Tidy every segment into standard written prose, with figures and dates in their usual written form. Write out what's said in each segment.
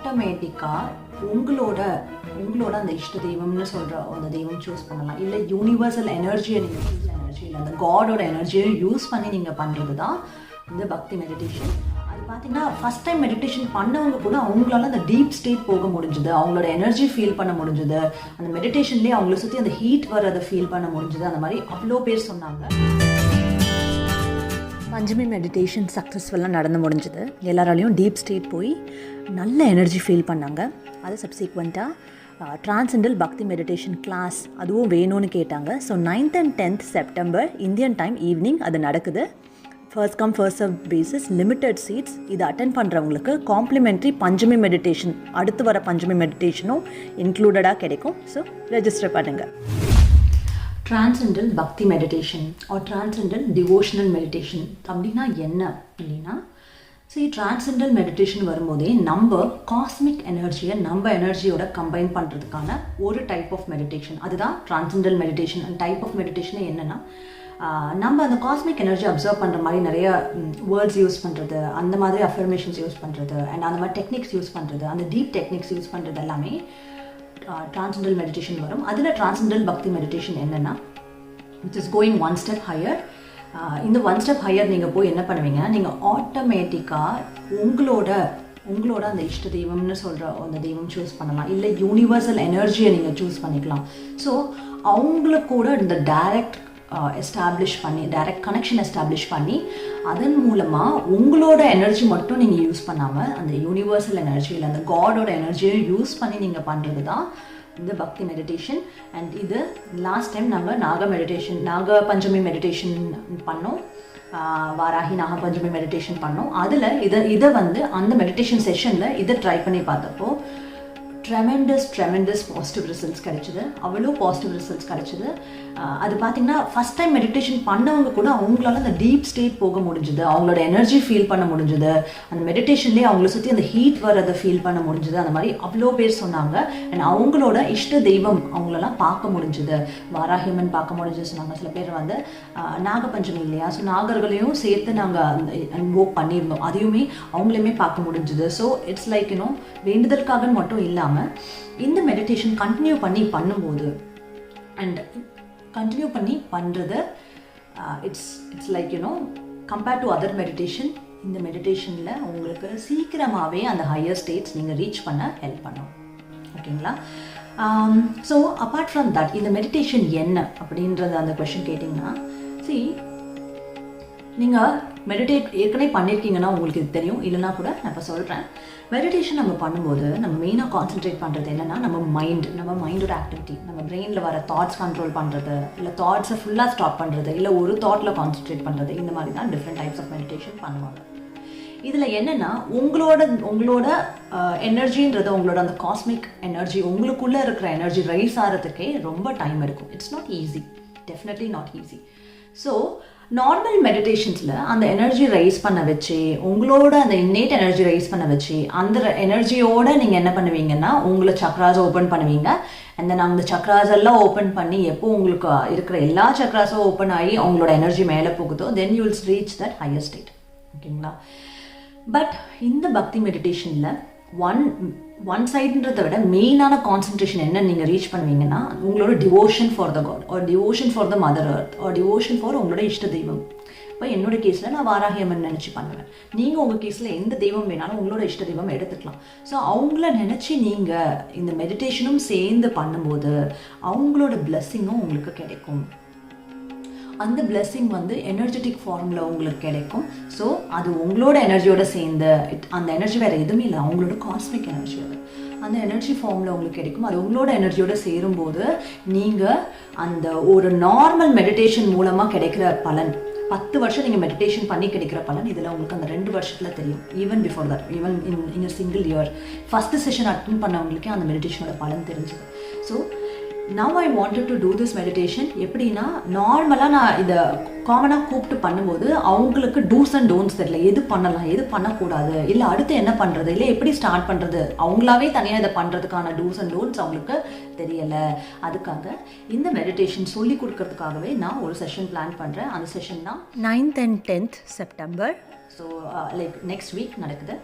ஆட்டோமேட்டிக்காக உங்களோட அந்த இஷ்ட தெய்வம்னு சொல்கிற அந்த தெய்வம் சூஸ் பண்ணலாம். இல்லை யூனிவர்சல் எனர்ஜியை நீங்கள் எனர்ஜி இல்லை அந்த காடோட எனர்ஜியை யூஸ் பண்ணி நீங்கள் பண்ணுறது தான் இந்த பக்தி மெடிடேஷன். அது பார்த்தீங்கன்னா ஃபஸ்ட் டைம் மெடிடேஷன் பண்ணவங்க கூட அவங்களால அந்த டீப் ஸ்டேட் போக முடிஞ்சுது, அவங்களோட எனர்ஜி ஃபீல் பண்ண முடிஞ்சுது, அந்த மெடிடேஷன்லேயே அவங்கள சுற்றி அந்த ஹீட் வரதை ஃபீல் பண்ண முடிஞ்சுது. அந்த மாதிரி அவ்வளோ பேர் சொன்னாங்க. பஞ்சமி மெடிடேஷன் சக்ஸஸ்ஃபுல்லாக நடந்து முடிஞ்சுது. எல்லாராலையும் டீப் ஸ்டேட் போய் நல்ல எனர்ஜி ஃபீல் பண்ணாங்க. அது சப்சீக்வெண்ட்டாக டிரான்செண்டல் பக்தி மெடிடேஷன் கிளாஸ் அதுவும் வேணும்னு கேட்டாங்க. So 9th and 10th September Indian time evening அது நடக்குது. First come first serve basis, limited seats. இதை அட்டென்ட் பண்ணுறவங்களுக்கு காம்ப்ளிமெண்ட்ரி பஞ்சமி மெடிடேஷன், அடுத்து வர பஞ்சமி மெடிடேஷனும் இன்க்ளூடடாக கிடைக்கும். ஸோ ரெஜிஸ்டர் பண்ணுங்கள். டிரான்செண்டல் பக்தி meditation R transcendental devotional meditation அப்படின்னா என்ன அப்படின்னா, சரி, டிரான்செண்டல் மெடிடேஷன் வரும்போதே நம்ம காஸ்மிக் எனர்ஜியை நம்ம எனர்ஜியோட கம்பைன் பண்ணுறதுக்கான ஒரு டைப் ஆஃப் மெடிடேஷன், அதுதான் டிரான்செண்டல் மெடிடேஷன். அந்த டைப் ஆஃப் மெடிடேஷன் என்னென்னா, நம்ம அந்த காஸ்மிக் எனர்ஜி அப்சர்வ் பண்ணுற மாதிரி நிறைய வேர்ட்ஸ் யூஸ் பண்ணுறது, அந்த மாதிரி அஃபர்மேஷன்ஸ் யூஸ் பண்ணுறது, அண்ட் அந்த மாதிரி டெக்னிக்ஸ் யூஸ் பண்ணுறது, அந்த டீப் டெக்னிக்ஸ் யூஸ் பண்ணுறது எல்லாமே டிரான்செண்டல் மெடிடேஷன் வரும். அதில் டிரான்செண்டல் பக்தி மெடிடேஷன் என்னென்னா, which is going one step higher. இந்த ஒன் ஸ்டெப் ஹையர் நீங்கள் போய் என்ன பண்ணுவீங்க, நீங்கள் ஆட்டோமேட்டிக்காக உங்களோட அந்த இஷ்ட தெய்வம்னு சொல்கிற அந்த தெய்வம் சூஸ் பண்ணலாம். இல்லை யூனிவர்சல் எனர்ஜியை நீங்கள் சூஸ் பண்ணிக்கலாம். ஸோ அவங்களுக்கு கூட இந்த டைரக்ட் கனெக்ஷன் எஸ்டாப்ளிஷ் பண்ணி அதன் மூலமாக உங்களோட எனர்ஜி மட்டும் நீங்கள் யூஸ் பண்ணாமல் அந்த யூனிவர்சல் எனர்ஜி இல்லை அந்த காடோட எனர்ஜியை யூஸ் பண்ணி நீங்கள் பண்ணுறது தான் இந்த பக்தி மெடிடேஷன். அண்ட் இது லாஸ்ட் டைம் நம்ம நாக பஞ்சமி மெடிடேஷன் பண்ணோம், வாராகி நாக பஞ்சமி மெடிடேஷன் பண்ணோம். அதில் இதை அந்த மெடிடேஷன் செஷனில் இதை ட்ரை பண்ணி பார்த்தப்போ ட்ரெமெண்டஸ் பாசிட்டிவ் ரிசல்ட்ஸ் கிடைச்சிது. அவ்வளோ பாசிட்டிவ் ரிசல்ட்ஸ் கிடைச்சிது. அது பார்த்திங்கன்னா ஃபஸ்ட் டைம் மெடிடேஷன் பண்ணவங்க கூட அவங்களால அந்த டீப் ஸ்டேட் போக முடிஞ்சுது, அவங்களோட எனர்ஜி ஃபீல் பண்ண முடிஞ்சுது, அந்த மெடிடேஷன்லேயே அவங்கள சுற்றி அந்த ஹீட் வரதை ஃபீல் பண்ண முடிஞ்சுது. அந்த மாதிரி அவ்வளோ பேர் சொன்னாங்க. அண்ட் அவங்களோட இஷ்ட தெய்வம் அவங்களெல்லாம் பார்க்க முடிஞ்சுது, வாராகியம்மன் பார்க்க முடிஞ்சுது சொன்னாங்க. சில பேர் நாகப்பஞ்சமி இல்லையா, ஸோ நாகர்களையும் சேர்த்து நாங்கள் இன்வோக் பண்ணியிருந்தோம், அதையுமே அவங்களையுமே பார்க்க முடிஞ்சுது. ஸோ இட்ஸ் லைக் வேண்டுதலுக்காக மட்டும் இல்லாமல் இந்த மெடிடேஷன் கண்டினியூ பண்ணி பண்ணும்போது அண்ட் கண்டினியூ பண்ணி பண்ணுறது it's like compared to other meditation, இந்த மெடிடேஷனில் உங்களுக்கு சீக்கிரமாகவே அந்த ஹையர் ஸ்டேட்ஸ் நீங்கள் ரீச் பண்ண ஹெல்ப் பண்ணும். ஓகேங்களா? ஸோ அப்பார்ட் ஃப்ரம் தட் இந்த மெடிடேஷன் என்ன அப்படின்றது அந்த கொஷின் கேட்டிங்கன்னா, நீங்கள் மெடிடேட் ஏற்கனவே பண்ணியிருக்கீங்கன்னா உங்களுக்கு இது தெரியும், இல்லைனா கூட நான் இப்போ சொல்கிறேன். மெடிடேஷன் நம்ம பண்ணும்போது நம்ம மெயினாக கான்சென்ட்ரேட் பண்ணுறது என்னென்னா நம்ம மைண்டோட ஆக்டிவிட்டி, நம்ம பிரெயினில் வர தாட்ஸ் கண்ட்ரோல் பண்ணுறது, இல்லை தாட்ஸை ஃபுல்லாக ஸ்டாப் பண்ணுறது, இல்லை ஒரு தாட்டில் கான்சென்ட்ரேட் பண்ணுறது, இந்த மாதிரி தான் டிஃப்ரெண்ட் டைப்ஸ் ஆஃப் மெடிடேஷன் பண்ணுவாங்க. இதில் என்னென்னா உங்களோட எனர்ஜின்றது, உங்களோட அந்த காஸ்மிக் எனர்ஜி, உங்களுக்குள்ளே இருக்கிற எனர்ஜி ரைஸ் ஆகிறதுக்கே ரொம்ப டைம் எடுக்கும். It's not easy, definitely not easy. So normal மெடிடேஷன்ஸில் அந்த எனர்ஜி ரைஸ் பண்ண வச்சு, உங்களோட அந்த இன்னேட் எனர்ஜி ரைஸ் பண்ண வச்சு, அந்த எனர்ஜியோடு நீங்கள் என்ன பண்ணுவீங்கன்னா உங்களை சக்ராஸ் ஓப்பன் பண்ணுவீங்க. அண்ட் தென் அந்த சக்ராஸ் எல்லாம் ஓப்பன் பண்ணி எப்போ உங்களுக்கு இருக்கிற எல்லா சக்ராஸும் ஓப்பன் ஆகி அவங்களோட எனர்ஜி மேலே போகுதோ then you will reach that higher state. ஓகேங்களா? பட் இந்த பக்தி மெடிடேஷனில் ஒன் சைடுன்றதை விட மெயினான கான்சன்ட்ரேஷன் என்ன நீங்கள் ரீச் பண்ணுவீங்கன்னா உங்களோட devotion for the God or devotion for the mother earth or devotion for உங்களோட இஷ்ட தெய்வம். இப்போ என்னோட கேஸில் நான் வாராகியம்மன் நினச்சி பண்ணுவேன். நீங்கள் உங்கள் கேஸில் எந்த தெய்வம் வேணாலும் உங்களோட இஷ்ட தெய்வம் எடுத்துக்கலாம். ஸோ அவங்கள நினச்சி நீங்கள் இந்த மெடிடேஷனும் சேர்ந்து பண்ணும்போது அவங்களோட பிளெஸ்ஸிங்கும் உங்களுக்கு கிடைக்கும். அந்த பிளெஸ்ஸிங் எனர்ஜெட்டிக் ஃபார்மில் உங்களுக்கு கிடைக்கும். ஸோ அது உங்களோட எனர்ஜியோட சேர்ந்து, அந்த எனர்ஜி வேறு எதுவுமே இல்லை, அவங்களோட காஸ்மிக் எனர்ஜி, அந்த எனர்ஜி ஃபார்மில் உங்களுக்கு கிடைக்கும். அது உங்களோட எனர்ஜியோட சேரும்போது நீங்கள் அந்த ஒரு நார்மல் மெடிடேஷன் மூலமாக கிடைக்கிற பலன், 10 வருஷம் நீங்கள் மெடிடேஷன் பண்ணி கிடைக்கிற பலன் இதில் உங்களுக்கு அந்த 2 வருஷத்தில் தெரியும். Even before that, even in single year first session attend பண்ணவங்களுக்கே அந்த மெடிடேஷனோட பலன் தெரிஞ்சுது. So now I wanted to do this meditation. எப்படின்னா நார்மலாக நான் இதை காமனாக கூப்பிட்டு பண்ணும்போது அவங்களுக்கு டூஸ் அண்ட் டோன்ட்ஸ் தெரியல, எது பண்ணலாம் எது பண்ணக்கூடாது, இல்லை அடுத்து என்ன பண்ணுறது, இல்லை எப்படி ஸ்டார்ட் பண்ணுறது, அவங்களாவே தனியாக இதை பண்ணுறதுக்கான டூஸ் அண்ட் டோன்ட்ஸ் அவங்களுக்கு தெரியலை. அதுக்காக இந்த மெடிடேஷன் சொல்லி கொடுக்கறதுக்காகவே நான் ஒரு செஷன் பிளான் பண்ணுறேன். அந்த செஷன் தான் 9th and 10th September. So like next week நடக்குது.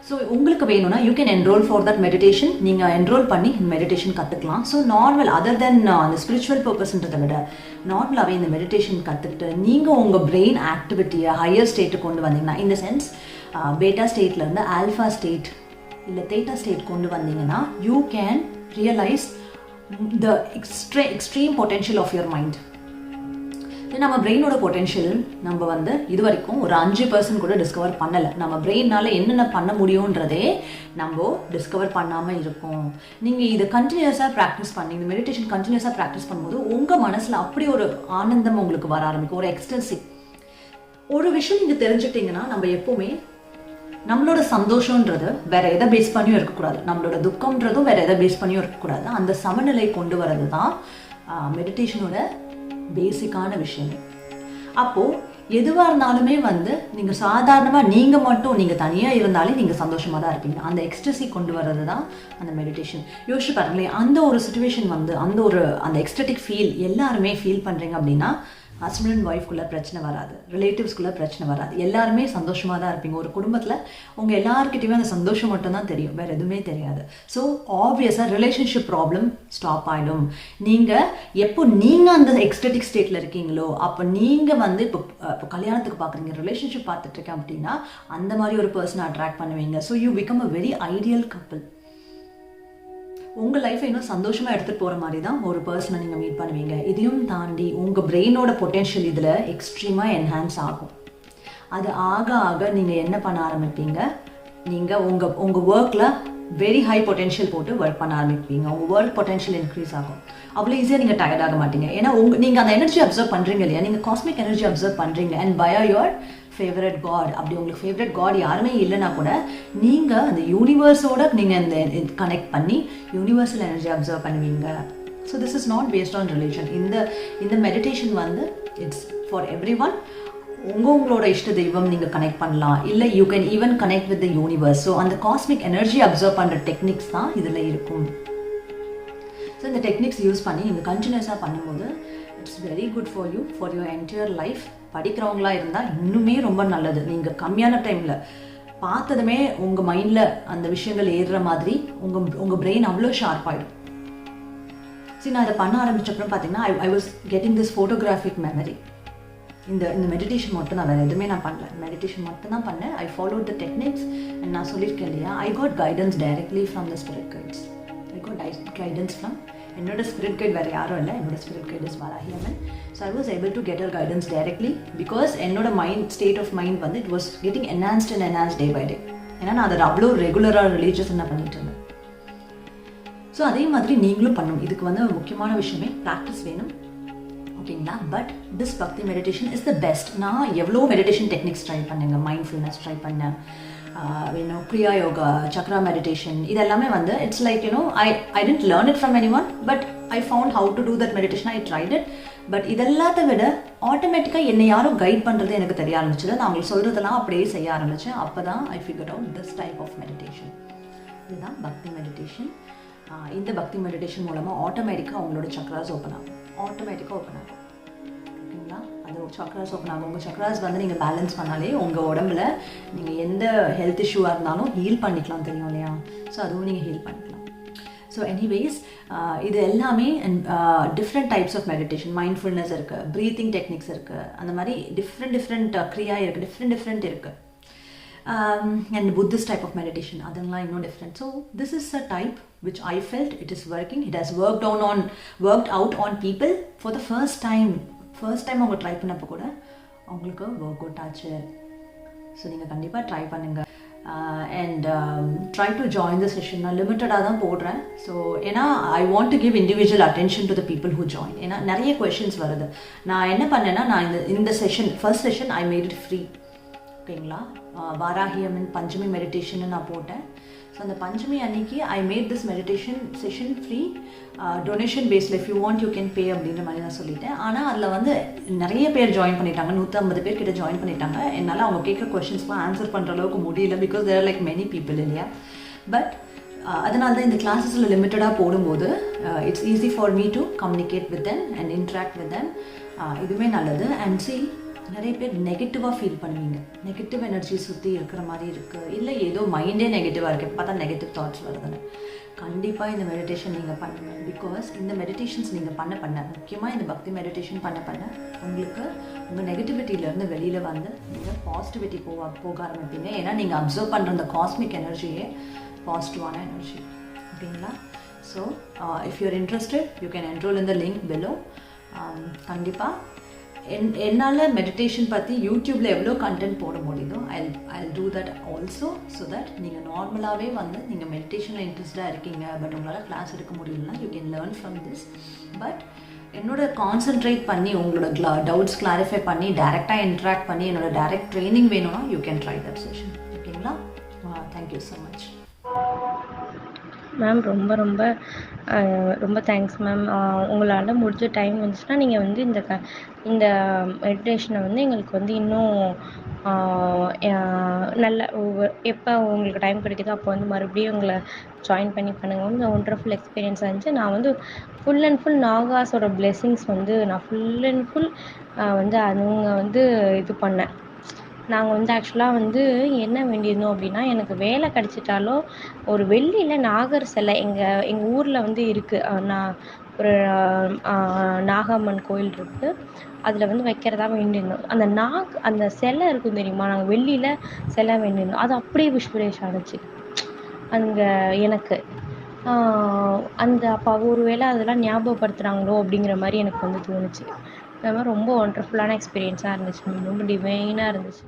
ஸோ உங்களுக்கு வேணும்னா you can enrol for that meditation. நீங்கள் என்ரோல் பண்ணி மெடிடேஷன் கற்றுக்கலாம். ஸோ நார்மல் அதர் தென் அந்த ஸ்பிரிச்சுவல் பர்பஸ்ன்றதை விட நார்மலாகவே இந்த மெடிடேஷன் கற்றுக்கிட்டு நீங்கள் உங்கள் பிரெயின் ஆக்டிவிட்டியை ஹையர் ஸ்டேட்டுக்கு கொண்டு வந்தீங்கன்னா, இந்த சென்ஸ் பேட்டா ஸ்டேட்லேருந்து ஆல்ஃபா ஸ்டேட் இல்லை தேட்டா ஸ்டேட் கொண்டு வந்தீங்கன்னா you can realise the extreme potential of your mind. நம்ம பிரெயினோட பொட்டென்ஷியல் நம்ம வந்து இது வரைக்கும் ஒரு 5% கூட டிஸ்கவர் பண்ணலை. நம்ம பிரெயினால் என்னென்ன பண்ண முடியுன்றதே நம்ம டிஸ்கவர் பண்ணாமல் இருக்கோம். நீங்கள் இதை கண்டினியூஸாக ப்ராக்டிஸ் பண்ணி, இந்த மெடிடேஷன் கண்டினியூஸாக ப்ராக்டிஸ் பண்ணும்போது உங்கள் மனசில் அப்படி ஒரு ஆனந்தம் உங்களுக்கு வர ஆரம்பிக்கும், ஒரு எக்ஸ்டென்சிவ். ஒரு விஷயம் நீங்கள் தெரிஞ்சுக்கிட்டீங்கன்னா, நம்ம எப்போவுமே நம்மளோட சந்தோஷன்றது வேற எதை பேஸ் பண்ணியும் இருக்கக்கூடாது, நம்மளோட துக்கம்ன்றதும் வேற எதை பேஸ் பண்ணியும் இருக்கக்கூடாது. அந்த சமநிலை கொண்டு வர்றது தான் மெடிடேஷனோட பேசிக்கான விஷயமே. அப்போது எதுவாக இருந்தாலுமே வந்து நீங்கள் சாதாரணமாக நீங்கள் மட்டும் நீங்கள் தனியாக இருந்தாலே நீங்கள் சந்தோஷமாக தான் இருப்பீங்க. அந்த எக்ஸ்டசி கொண்டு வர்றது தான் அந்த மெடிடேஷன். யோசிச்சு பாருங்களேன், அந்த ஒரு சுச்சுவேஷன் வந்து அந்த எக்ஸ்டட்டிக் ஃபீல் எல்லாருமே ஃபீல் பண்ணுறீங்க அப்படின்னா ஹஸ்பண்ட் அண்ட் ஒய்ஃப்குள்ளே பிரச்சனை வராது, ரிலேட்டிவ்ஸ்குள்ளே பிரச்சனை வராது, எல்லாருமே சந்தோஷமாக தான் இருப்பீங்க. ஒரு குடும்பத்தில் உங்கள் எல்லாருக்கிட்டையுமே அந்த சந்தோஷம் மட்டும்தான் தெரியும், வேறு எதுவுமே தெரியாது. ஸோ ஆப்வியஸாக ரிலேஷன்ஷிப் ப்ராப்ளம் ஸ்டாப் ஆகிடும். நீங்கள் அந்த எக்ஸ்டட்டிக் ஸ்டேட்டில் இருக்கீங்களோ அப்போ நீங்கள் வந்து இப்போ கல்யாணத்துக்கு பார்க்குறீங்க, ரிலேஷன்ஷிப் பார்த்துட்ருக்கேன் அப்படின்னா அந்த மாதிரி ஒரு பர்சனை அட்ராக்ட் பண்ணுவீங்க. So you become a very ideal couple. உங்கள் லைஃப்பை இன்னும் சந்தோஷமாக எடுத்துகிட்டு போகிற மாதிரி தான் ஒரு பர்சனை நீங்கள் மீட் பண்ணுவீங்க. இதையும் தாண்டி உங்கள் பிரெயினோட பொட்டென்ஷியல் இதில் எக்ஸ்ட்ரீமாக என்ஹான்ஸ் ஆகும். அது ஆக ஆக நீங்கள் என்ன பண்ண ஆரம்பிப்பீங்க, நீங்கள் உங்கள் ஒர்க்கில் வெரி ஹை பொட்டென்ஷியல் போட்டு ஒர்க் பண்ண ஆரம்பிப்பீங்க. உங்கள் ஒர்க் பொட்டென்ஷியல் இன்க்ரீஸ் ஆகும். அவ்வளோ ஈஸியாக நீங்கள் டயர்ட் ஆக மாட்டீங்க. ஏன்னா நீங்கள் அந்த எனர்ஜி அப்சர்வ் பண்ணுறீங்க இல்லையா, நீங்கள் காஸ்மிக் எனர்ஜி அப்சர்வ் பண்ணுறீங்க. And by your favourite God. அப்படி உங்களுக்கு ஃபேவரட் காட் யாருமே இல்லைன்னா கூட நீங்கள் அந்த யூனிவர்ஸோட நீங்கள் இந்த கனெக்ட் பண்ணி யூனிவர்சல் எனர்ஜி அப்சர்வ் பண்ணுவீங்க. So this is not based on religion. இந்த மெடிடேஷன் வந்து இட்ஸ் ஃபார் எவ்ரி ஒன். உங்களோட இஷ்ட தெய்வம் நீங்கள் கனெக்ட் பண்ணலாம், இல்லை you can even connect with the universe. So அந்த காஸ்மிக் எனர்ஜி அப்சர்வ் பண்ணுற டெக்னிக்ஸ் தான் இதில் இருக்கும். ஸோ இந்த டெக்னிக்ஸ் யூஸ் பண்ணி நீங்கள் கண்டினியூஸாக பண்ணும்போது it's very good for you, for your entire life. படிக்கிறவங்களா இருந்தால் இன்னுமே ரொம்ப நல்லது. நீங்கள் கம்மியான டைமில் பார்த்ததுமே உங்கள் மைண்டில் அந்த விஷயங்கள் ஏறுற மாதிரி உங்கள் பிரெயின் அவ்வளோ ஷார்ப் ஆகிடும். சரி, நான் இதை பண்ண ஆரம்பிச்சப்பறம் பார்த்தீங்கன்னா I was getting this photographic memory. இந்த மெடிடேஷன் மட்டும் தான், வேறு எதுவுமே நான் பண்ணல, மெடிடேஷன் மட்டும் தான் பண்ணேன். I followed the techniques. And நான் சொல்லியிருக்கேன் இல்லையா, I got guidance directly from the spirit guides. I got guidance from என்னோட ஸ்பிரிட் கைட் வேறு யாரும் இல்லை, என்னோட spirit guide is Bhakti Yogam. So I was able to get her guidance directly because என்னோட state of mind வந்து it was getting enhanced day by day. ஏன்னா நான் அதை அவ்வளோ ரெகுலராக ரிலீஜியஸ் என்ன பண்ணிட்டு இருந்தேன். ஸோ அதே மாதிரி நீங்களும் பண்ணணும். இதுக்கு வந்து முக்கியமான விஷயமே ப்ராக்டிஸ் வேணும், ஓகேங்களா? But this bhakti meditation is the best. நான் எவ்வளோ மெடிடேஷன் டெக்னிக்ஸ் ட்ரை பண்ணேங்க, மைண்ட்ஃபுல்னஸ் ட்ரை பண்ணேன், கிரியா யோகா, சக்ரா மெடிடேஷன், இது எல்லாமே வந்து it's like I didn't learn it from any one, but I found how to do that meditation. I tried it. பட் இதெல்லாத்த விட ஆட்டோமேட்டிக்காக என்னை யாரும் கைட் பண்ணுறது எனக்கு தெரிய ஆரம்பிச்சது. நான் அவங்களுக்கு சொல்கிறதெல்லாம் அப்படியே செய்ய ஆரம்பித்தேன். அப்போ தான் I figure out this type of meditation. இதுதான் பக்தி மெடிடேஷன். இந்த பக்தி மெடிடேஷன் மூலமாக ஆட்டோமேட்டிக்காக அவங்களோட சக்ராஸ் ஓப்பன் ஆகும், ஓகேங்களா? அது சக்ராஸ் ஓப்பன் ஆகும். உங்கள் சக்ராஸ் வந்து நீங்கள் பேலன்ஸ் பண்ணாலே உங்கள் உடம்புல நீங்கள் எந்த ஹெல்த் இஷ்யூவாக இருந்தாலும் ஹீல் பண்ணிக்கலாம், தெரியும் இல்லையா? ஸோ அதுவும் நீங்கள் ஹீல் பண்ணிக்கலாம். ஸோ எனிவேஸ், இது எல்லாமே different types of meditation, mindfulness இருக்குது, ப்ரீத்திங் டெக்னிக்ஸ் இருக்குது, அந்த மாதிரி டிஃப்ரெண்ட் க்ரியா இருக்குது, டிஃப்ரெண்ட் இருக்குது. And Buddhist type of meditation, adella inno different. So this is a type which I felt it is working. It has worked out on people for the first time அவங்க try பண்ணப்போ கூட அவங்களுக்கு work out ஆச்சு. So நீங்கள் கண்டிப்பாக try பண்ணுங்கள். And try to join the session. நான் லிமிட்டடாக தான் போடுறேன். ஸோ ஏன்னா I want to give individual attention to the people who join. ஏன்னா நிறைய கொஷின்ஸ் வருது. நான் என்ன பண்ணேன்னா, நான் இந்த session first session I made it free, ஓகேங்களா? வாராகி அம்மன் பஞ்சமி மெடிடேஷன் நான் போட்டேன். ஸோ அந்த பஞ்சமி அன்னைக்கு I made this meditation session free, donation பேஸில் if you want you can pay அப்படின்ற மாதிரி நான் சொல்லிட்டேன். ஆனால் அதில் வந்து நிறைய பேர் ஜாயின் பண்ணிட்டாங்க, 150 பேர் கிட்ட ஜாயின் பண்ணிட்டாங்க. என்னால் அவங்க கேட்குற கொஷின்ஸ்லாம் ஆன்சர் பண்ணுற அளவுக்கு முடியல, because there like many people இல்லையா? பட் அதனால தான் இந்த கிளாஸஸில் லிமிட்டடாக போடும்போது it's easy for me to communicate with them and interact with them. இதுவுமே நல்லது. அண்ட் சி நிறைய பேர் நெகட்டிவாக ஃபீல் பண்ணுவீங்க. நெகட்டிவ் எனர்ஜி சுற்றி இருக்கிற மாதிரி இருக்குது, இல்லை ஏதோ மைண்டே நெகட்டிவாக இருக்குது, பார்த்தா நெகட்டிவ் தாட்ஸ் வருதுன்னு. கண்டிப்பாக இந்த மெடிடேஷன் நீங்கள் பண்ணுங்கள். பிகாஸ் இந்த மெடிடேஷன்ஸ் நீங்கள் பண்ண முக்கியமாக இந்த பக்தி மெடிடேஷன் பண்ண உங்களுக்கு உங்கள் நெகட்டிவிட்டியிலேருந்து வெளியில் வந்து நீங்கள் பாசிட்டிவிட்டி போக ஆரம்பிப்பீங்க. ஏன்னா நீங்கள் அப்சர்வ் பண்ணுற அந்த காஸ்மிக் எனர்ஜியே பாசிட்டிவான எனர்ஜி. ஓகேங்களா? So if you're interested you can enrol in the link below. கண்டிப்பாக என்னால் மெடிடேஷன் பற்றி யூடியூப்பில் எவ்வளோ கண்டென்ட் போட முடியுதோ I'll do that also, so that நீங்கள் நார்மலாகவே வந்து நீங்கள் மெடிடேஷனில் இன்ட்ரெஸ்டாக இருக்கீங்க, பட் உங்களால் கிளாஸ் எடுக்க முடியலன்னா you can learn from this. But என்னோட கான்சென்ட்ரேட் பண்ணி உங்களோட டவுட்ஸ் கிளாரிஃபை பண்ணி டேரெக்டாக இன்ட்ராக்ட் பண்ணி என்னோட டேரெக்ட் ட்ரைனிங் வேணும்னா you can try that session. ஓகேங்களா? Thank you so much ma'am. ரொம்ப தேங்க்ஸ் மேம். உங்களால் முடிஞ்ச டைம் வந்துச்சுன்னா நீங்கள் வந்து இந்த மெடிடேஷனை வந்து எங்களுக்கு வந்து இன்னும் நல்ல எப்போ உங்களுக்கு டைம் கிடைக்குதோ அப்போ வந்து மறுபடியும் உங்களை ஜாயின் பண்ணி பண்ணுங்கள். இந்த ஒண்டர்ஃபுல் எக்ஸ்பீரியன்ஸாக இருந்துச்சு. நான் வந்து ஃபுல் அண்ட் ஃபுல் நாகாஸோட பிளெஸிங்ஸ் வந்து நான் ஃபுல் அண்ட் ஃபுல் வந்து அவங்க வந்து இது பண்ணேன். நாங்கள் வந்து ஆக்சுவலாக வந்து என்ன வேண்டியிருந்தோம் அப்படின்னா, எனக்கு வேலை கிடச்சிட்டாலோ ஒரு வெள்ளியில் நாகர் சிலை எங்கள் ஊரில் வந்து இருக்குது. நான் ஒரு நாகம்மன் கோயில் இருக்குது, அதில் வந்து வைக்கிறதா வேண்டியிருந்தோம். அந்த சிலை இருக்கும் தெரியுமா, நாங்கள் வெள்ளியில் சிலை வேண்டியிருந்தோம். அது அப்படியே விஷுவலைஸ் ஆகிடுச்சு அங்கே எனக்கு. அப்போ ஒரு வேளை அதெல்லாம் ஞாபகப்படுத்துகிறாங்களோ அப்படிங்கிற மாதிரி எனக்கு வந்து தோணுச்சு. அது மாதிரி ரொம்ப ஒண்டர்ஃபுல்லான எக்ஸ்பீரியன்ஸாக இருந்துச்சு, ரொம்ப டிவைனாக இருந்துச்சு.